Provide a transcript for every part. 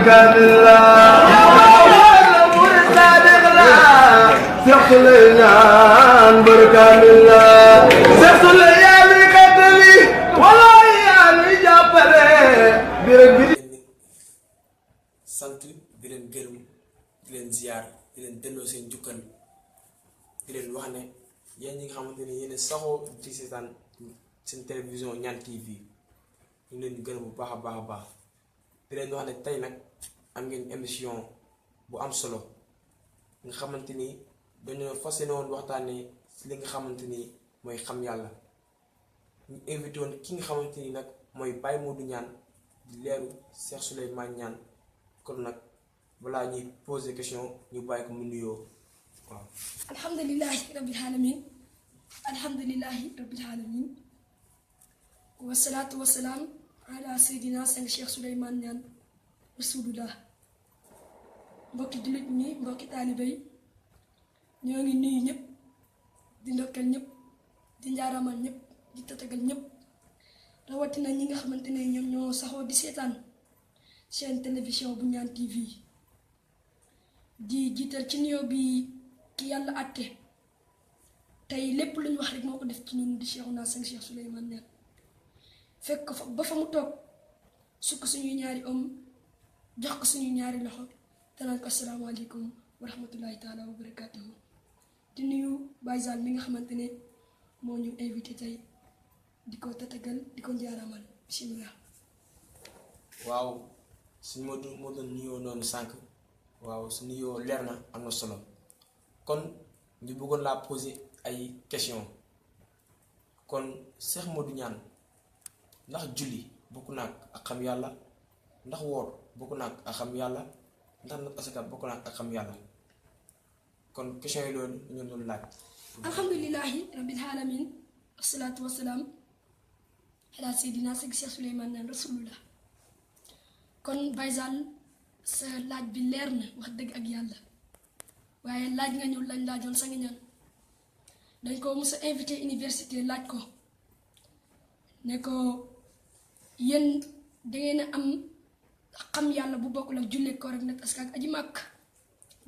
بركاملا سيخليان بركاملا سيخليان كتلي ولا يعني جابري برك sant di leen gërëm di leen ziar di leen delloo seen jukkal di leen wax ne yéen ñi nga xamante ne yéen saxoo ci seetaan seen télévision Niane TV ñu leen gërëm bu baax a baax a baax di leen wax ne tey nag am ngeen émission bu am solo nga xamante ni dañoo fas yéene woon waxtaanee si li nga xamante ni mooy xam yàlla ñu invité woon ki nga xamante ni nag mooy Baye Modou Niane di leeru Cheikh Souleymane Niane kon nag balaa ñuy poser question ñu bàyyi ko mu nuyoo waaw. alhamdulilahi rabbil alamin alhamdulilahi rabbil alamin wasalaatu wasalaam ala sayyidina sang Cheikh Souleymane Niane rasulullah mbokki jullit ñi mbokki taalibe yi ñoo ngi nuyu ñëpp di ndokkal ñëpp di njaaramal ñëpp di tatagal ñëpp rawatina ñi nga xamante ne ñoom ñoo saxoo di seetaan chaîne télévision bu Niane TV di jiital ci nuyoo bi ki yàlla àtte tey lépp lu ñu wax rek moo ko def ci ñun di Cheikhuna sang Cheikh Souleymane Niane fekk ko fa ba fa mu toog sukk suñuy ñaari om jox ko suñuy ñaari loxo danaan ko asalaamaaleykum wa rahmatullahi taala wa barakatuhu di nuyu Baye Zal mi nga xamante ne moo ñu invité tey di ko tatagal di ko njaaramal bismillah. waaw suñ moo doon nuyoo noonu sànq waaw su nuyoo leer na am na solo kon ñu bëggoon laa poser ay question kon Cheikh Modou Niane ndax julli bokk naag ak xam yàlla ndax woor bokk naag ak xam yàlla ndax nag asaka bokk naag ak xam yàlla kon question yi loolu ñu doon laaj. alhamdulilahi rabbil alamin wasalaatu wasalaam ala sayyidina Cheikh Souleymane Niane rasulullah kon Baye Zal sa laaj bi leer na wax dëgg ak yàlla waaye laaj nga ñëw lañ laajoon sa ngi ñaan dañ ko mos a invité université laaj ko ne ko yéen dangeen a am xam yàlla bu bokkul ak jullee ko rek nag parce que ak aji màkk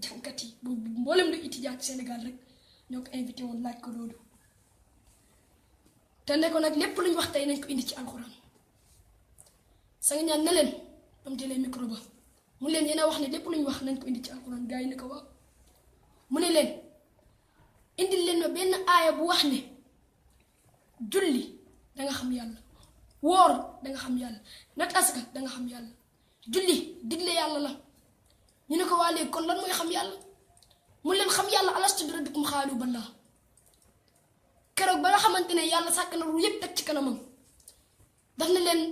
jàngkat yi bu mboolem lu étudiant Sénégal rek ñoo ko invité woon laaj ko loolu te ne ko nag lépp lu ñu wax tey nañ ko indi ci alxuraan sa ngi ñaan ne leen am jëlee micro ba mu leen yéen a wax ne lépp lu ñu wax nañ ko indi ci alxuraan gars yi ne ko waaw mu ne leen indil leen ma benn aaya bu wax ne julli danga xam yàlla woor danga xam yàlla nat asaka danga xam yàlla julli digle yàlla la ñu ne ko waa léegi kon lan mooy xam yàlla mu leen xam yàlla alastu bi rabbikum xaalu balaa keroog ba nga xamante ne yàlla sàkk na ru yëpp teg ci kanamam daf ne leen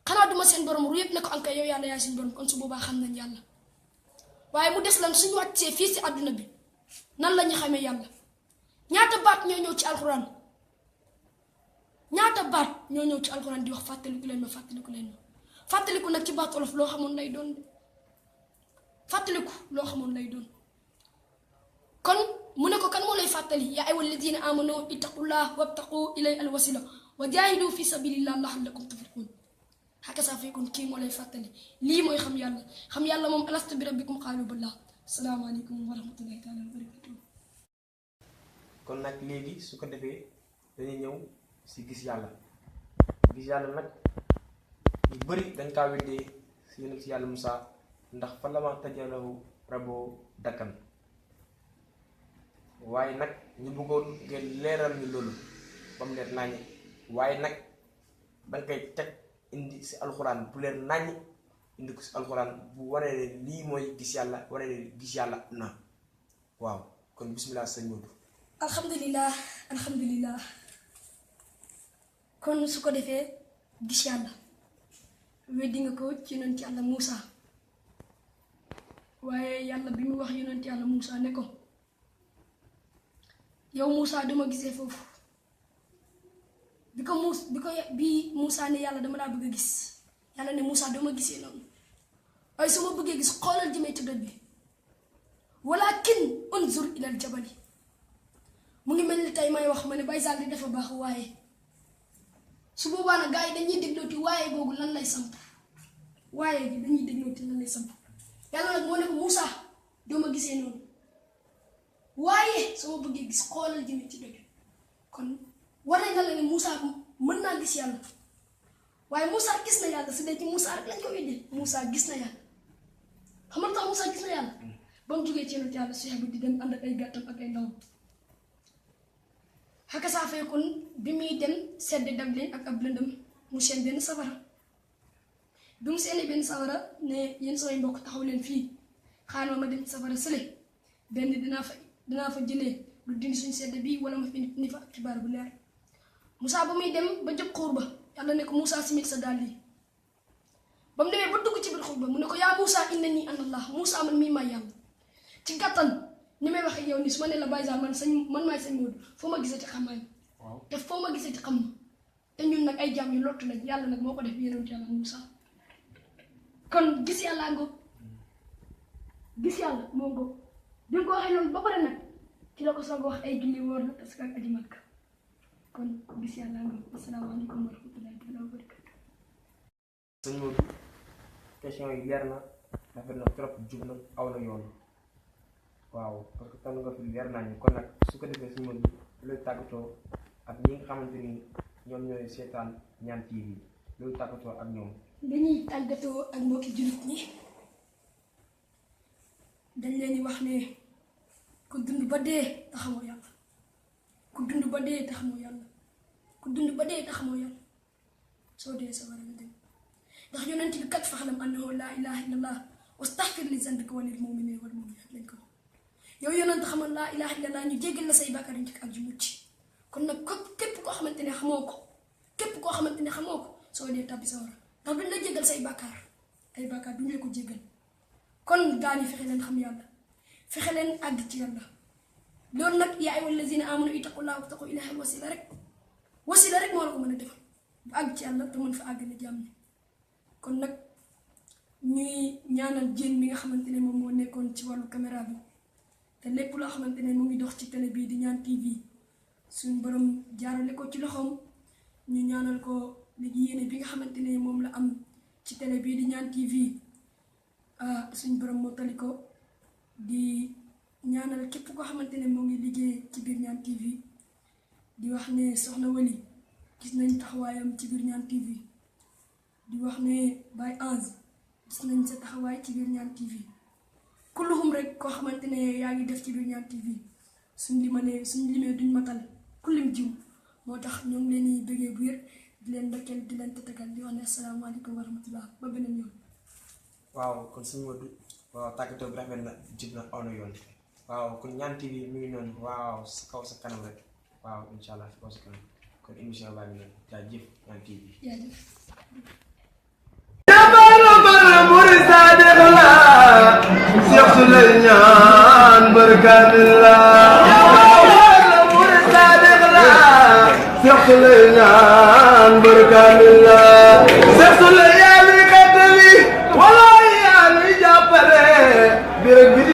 xanaa duma seen borom ru yëpp ne ko ankay yow yàlla yaay seen borom kon su boobaa xam nañ yàlla waaye mu des lan suñu wàccee fii si àdduna bi nan la ñu xamee yàlla ñaata baat ñoo ñëw ci alxuraan ñaata baat ñoo ñëw ci alxuraan di wax fàttaliku leen ma fàttaliku leen ma fàttaliku nag ci baat olof loo xamoon lay doon fàttaliku loo xamoon lay doon kon mu ne ko kan moo lay fàttali yaa ayyuhal ladina amanu ittaqullah wabtaqu ilay alwasila wa jahidu fi sabilillah la'allakum tuflihun xaka saa fekkoon kii moo lay fàttali lii mooy xam yàlla moom alastu bi rabbikum qaalu balaa asalaamaaleykum wa rahmatullahi taala wa barakatuh. kon nag léegi su ko defee dañuy ñëw si gis yàlla nag ñu bëri dañ kaa weddee si yonent si yàlla Musaa ndax fa lama tajalahu raboo dakkan waaye nag ñu bëggoon ngeen leeral ñu loolu ba mu leer naññi waaye nag danga koy teg indi si alxuraan bu leer naññi indi ko si alxuraan bu wane ne lii mooy gis yàlla wane ne gis yàlla na waaw kon bismillah sëñ Modou. alhamdulilah kon su ko defee gis yàlla weddi nga ko ci yonent yàlla Moussa waaye yàlla bi mu wax yonent yàlla Moussa ne ko yow Moussa dama gisee foofu bi Moussa ne yàlla dama laa bëgg a gis yàlla ne Moussa dama gisee noonu waaye su ma bëggee gis xoolal jëmee ci doj bi walakin unzur ilal jabali mu ngi mel ni tey may wax ma ne Baye Zal di dafa baax waaye su boobaa nag gars yi dañuy déglooti waaye googu lan lay samp waaye gi dañuy dégloo te lan lay samp yàlla nag moo ne ko Moussa doo ma gisee noonu waaye soo bëggee gis xoolal jëmee ci dëgg kon waree nga la ne Moussa mën naa gis yàlla waaye Moussa gis na yàlla su dee ci Moussa rek lañ ko weddee Moussa gis na yàlla xam nga tax Moussa gis na yàlla ba mu jógee ci yonent yàlla Suhayb di dem ànd ak ay gàttam ak ay ndawam xaka saa fekkoon bi muy dem sedd dab leen ak ab lëndëm mu seen benn safara bi mu seenee benn safara ne yéen samay mbokk taxaw leen fii xaaral ma dem safara sële benn dinaa fa jëlee lu dindi suñ sedd bii wala ma fi ni fa xibaar bu leer Moussa ba muy dem ba jëb xuur ba yàlla ne ko Moussa simil sa dàll yi ba mu demee ba dugg ci biir xuur ba mu ne ko yaa Moussa innanii ana Allah Moussa man mii maay yàlla ci gàttal ni may waxee yow nii su ma nee la Baye Zale man maay sañ Modou foo ma gisee ci xam maay te foo ma gisee ci xam ma te ñun nag ay jaam yu lottu lañ yàlla nag moo ko def yonent yàlla Moussa kon gis yàlla ngoog gis yàlla moo ngoog bi nga ko waxee loolu ba pare nag ci la ko soog a wax ay julli wóor la parce que ak aji Makka kon gis yàlla ngoog asalaamaaleykum wa rahmatullahi taala wa barakatu. sëñ Modou question yi leer na rafet na trop jub na aw na yoon waaw parce que tànn nga fi leer naa ñu kon nag su ko defee sëñ Modou looy tàggatoo ak ñi nga xamante ni ñoom ñooy seetaan Ñaan TV looy tàggatoo ak ñoom. dañuy tàggatoo ak mbokki jullit ñi dañ leen di wax ne ku dund ba dee taxamoo yàlla ku dund ba dee taxamoo yàlla ku dund ba dee taxamoo yàlla soo dee sa war a nga dem ndax yonent bi kat faxlam annahu laa ilaha illallah wastaxfir li zanbika wa lil mu'minina wal mu'minat lañ ko yow yonent xamal laa ilaha illallah ñu jéggal la say bàkkaar yu njëkk ak ju mucc kon nag képp koo xamante ne xamoo ko képp koo xamante ne xamoo ko soo dee tabbi sa war a ndax duñ la jéggal say bàkkaar ay bàkkaar duñ la ko jéggal kon gaañi fexe leen xam yàlla fexe leen àgg ci yàlla loolu nag yaa ayyuhal lazina amanu ittaqullaha wabtaqu ilayhi wasila rek moo la ko mën a defal bu àgg ci yàlla te mën fa àgg na jàmm ne kon nag ñuy ñaanal jéen mi nga xamante ne moom moo nekkoon ci wàllu caméra bi te lépp loo xamante ne mu ngi dox ci télé bii di Ñaan TV suñu borom jaarale ko ci loxoom ñu ñaanal ko léegi yéene bi nga xamante ne moom la am ci télé bii di Ñaan TV suñu borom moo tali ko di ñaanal képp koo xamante ne moo ngi liggéey ci biir Ñaan TV di wax ne soxna Wali gis nañ taxawaayam ci biir Ñaan TV di wax ne Baye Ange gis nañ sa taxawaay ci biir Ñaan TV kulluhum rek koo xamante ne yaa ngi def ci biir Ñaan TV suñ limee duñ matal ku lim jiw moo tax ñoo ngi leen di bëggee bu wér di leen ndokkeel di leen tëtëgal di wax ne asalaamaaleykum wa rahmatullah ba beneen yoon. waaw kon sëñ Modou waaw tàggatoo bi rafet na jub na aw na yoon waaw kon Ñaan TV mi ngi noonu waaw sa kaw sa kanam rek waaw incha allah sa kaw sa kanam kon émission baa ngi noonu jaajëf Ñaan TV. jaajëf. Cheikh Souleymane barkamillah Cheikh Souleymane barkamillah